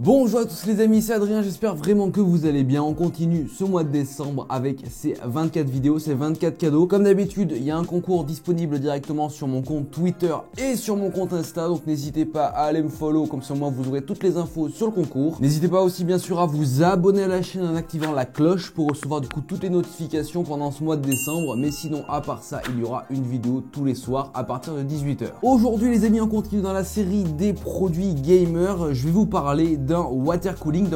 Bonjour à tous les amis, c'est Adrien, j'espère vraiment que vous allez bien. On continue ce mois de décembre avec ces 24 vidéos, ces 24 cadeaux. Comme d'habitude, il y a un concours disponible directement sur mon compte Twitter et sur mon compte Insta. Donc n'hésitez pas à aller me follow, comme ça moi vous aurez toutes les infos sur le concours. N'hésitez pas aussi bien sûr à vous abonner à la chaîne en activant la cloche pour recevoir du coup toutes les notifications pendant ce mois de décembre. Mais sinon à part ça, il y aura une vidéo tous les soirs à partir de 18 h. Aujourd'hui les amis, on continue dans la série des produits gamers. Je vais vous parler d'un water cooling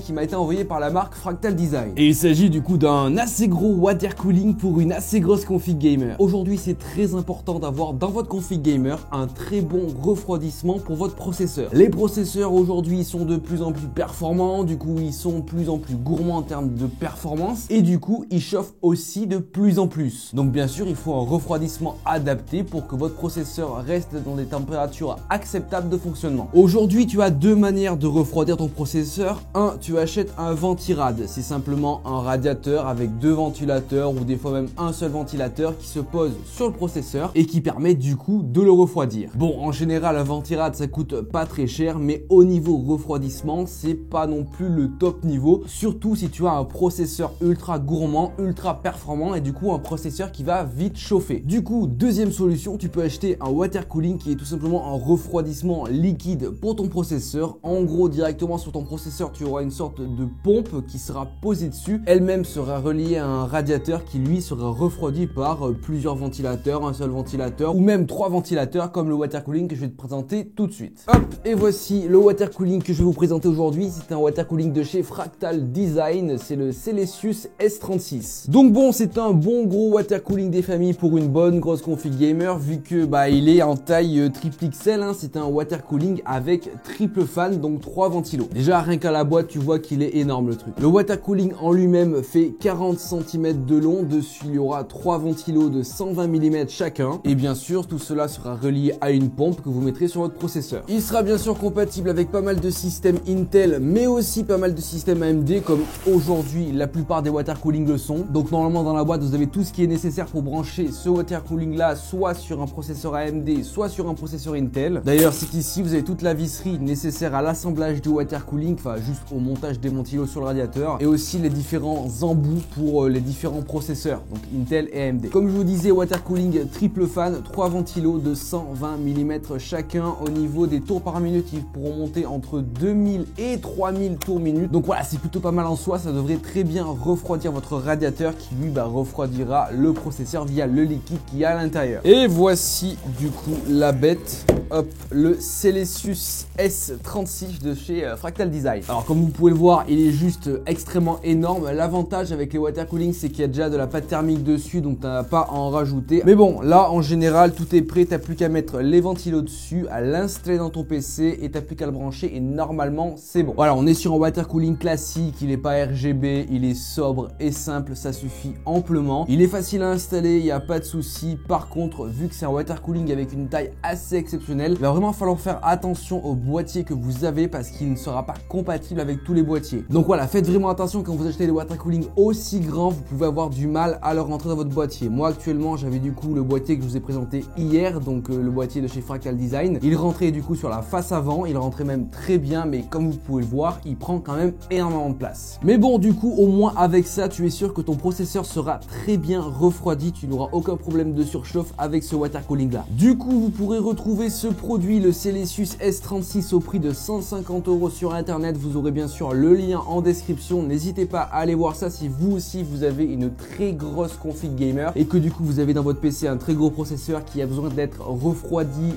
qui m'a été envoyé par la marque Fractal Design. Et il s'agit du coup d'un assez gros water cooling pour une assez grosse config gamer. Aujourd'hui, c'est très important d'avoir dans votre config gamer un très bon refroidissement pour votre processeur. Les processeurs aujourd'hui sont de plus en plus performants, du coup ils sont de plus en plus gourmands en termes de performance et du coup ils chauffent aussi de plus en plus. Donc bien sûr, il faut un refroidissement adapté pour que votre processeur reste dans des températures acceptables de fonctionnement. Aujourd'hui, tu as deux manières de refroidir ton processeur. Un, tu achètes un ventirad, c'est simplement un radiateur avec deux ventilateurs ou des fois même un seul ventilateur qui se pose sur le processeur et qui permet du coup de le refroidir. Bon, en général un ventirad ça coûte pas très cher, mais au niveau refroidissement c'est pas non plus le top niveau, surtout si tu as un processeur ultra gourmand, ultra performant et du coup un processeur qui va vite chauffer. Du coup, deuxième solution, tu peux acheter un water cooling qui est tout simplement un refroidissement liquide pour ton processeur. En gros, directement sur ton processeur, tu auras une sorte de pompe qui sera posée dessus. Elle-même sera reliée à un radiateur qui lui sera refroidi par plusieurs ventilateurs, un seul ventilateur ou même trois ventilateurs comme le water cooling que je vais te présenter tout de suite. Hop, et voici le water cooling que je vais vous présenter aujourd'hui. C'est un water cooling de chez Fractal Design, c'est le Celsius S36. Donc bon, c'est un bon gros water cooling des familles pour une bonne grosse config gamer vu que il est en taille triple XL, hein. C'est un water cooling avec triple fan, donc 3 ventilos. Déjà rien qu'à la boîte tu vois qu'il est énorme le truc. Le water cooling en lui-même fait 40 cm de long, dessus il y aura 3 ventilos de 120 mm chacun et bien sûr tout cela sera relié à une pompe que vous mettrez sur votre processeur. Il sera bien sûr compatible avec pas mal de systèmes Intel mais aussi pas mal de systèmes AMD comme aujourd'hui la plupart des water cooling le sont. Donc normalement dans la boîte vous avez tout ce qui est nécessaire pour brancher ce water cooling là soit sur un processeur AMD soit sur un processeur Intel. D'ailleurs c'est qu'ici vous avez toute la visserie nécessaire à l'assemblage du water cooling, enfin juste au montage des ventilos sur le radiateur et aussi les différents embouts pour les différents processeurs donc Intel et AMD. Comme je vous disais, water cooling triple fan, 3 ventilos de 120 mm chacun. Au niveau des tours par minute, ils pourront monter entre 2000 et 3000 tours minute. Donc voilà, c'est plutôt pas mal en soi, ça devrait très bien refroidir votre radiateur qui lui refroidira le processeur via le liquide qu'il y a à l'intérieur. Et voici du coup la bête. Hop, le Celsius S36 de chez Fractal Design. Alors comme vous pouvez le voir, il est juste extrêmement énorme. L'avantage avec les water cooling, c'est qu'il y a déjà de la pâte thermique dessus, donc tu n'as pas à en rajouter. Mais bon, là en général, tout est prêt, tu n'as plus qu'à mettre les ventilos dessus, à l'installer dans ton PC et tu n'as plus qu'à le brancher et normalement c'est bon. Voilà, on est sur un water cooling classique, il n'est pas RGB, il est sobre et simple, ça suffit amplement. Il est facile à installer, il n'y a pas de souci. Par contre, vu que c'est un water cooling avec une taille assez exceptionnelle, il va vraiment falloir faire attention au boîtier que vous avez parce qu'il ne sera pas compatible avec tous les boîtiers. Donc voilà, faites vraiment attention quand vous achetez des water cooling aussi grands, vous pouvez avoir du mal à le rentrer dans votre boîtier. Moi actuellement, j'avais du coup le boîtier que je vous ai présenté hier, donc le boîtier de chez Fractal Design. Il rentrait du coup sur la face avant, il rentrait même très bien, mais comme vous pouvez le voir, il prend quand même énormément de place. Mais bon, du coup, au moins avec ça, tu es sûr que ton processeur sera très bien refroidi, tu n'auras aucun problème de surchauffe avec ce water cooling là. Du coup, vous pourrez retrouver ce produit, le Celsius S36 au prix de 150 € sur internet. Vous aurez bien sûr le lien en description. N'hésitez pas à aller voir ça si vous aussi vous avez une très grosse config gamer et que du coup vous avez dans votre PC un très gros processeur qui a besoin d'être refroidi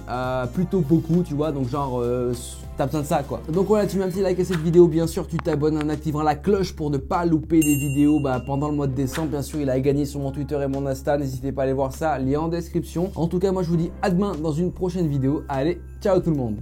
plutôt beaucoup, tu vois, donc genre t'as besoin de ça quoi. Donc voilà, tu mets un petit like à cette vidéo, bien sûr tu t'abonnes en activant la cloche pour ne pas louper des vidéos pendant le mois de décembre. Bien sûr il a gagné sur mon Twitter et mon Insta, n'hésitez pas à aller voir ça, lien en description. En tout cas moi je vous dis à demain dans une prochaine vidéo. Allez, ciao tout le monde.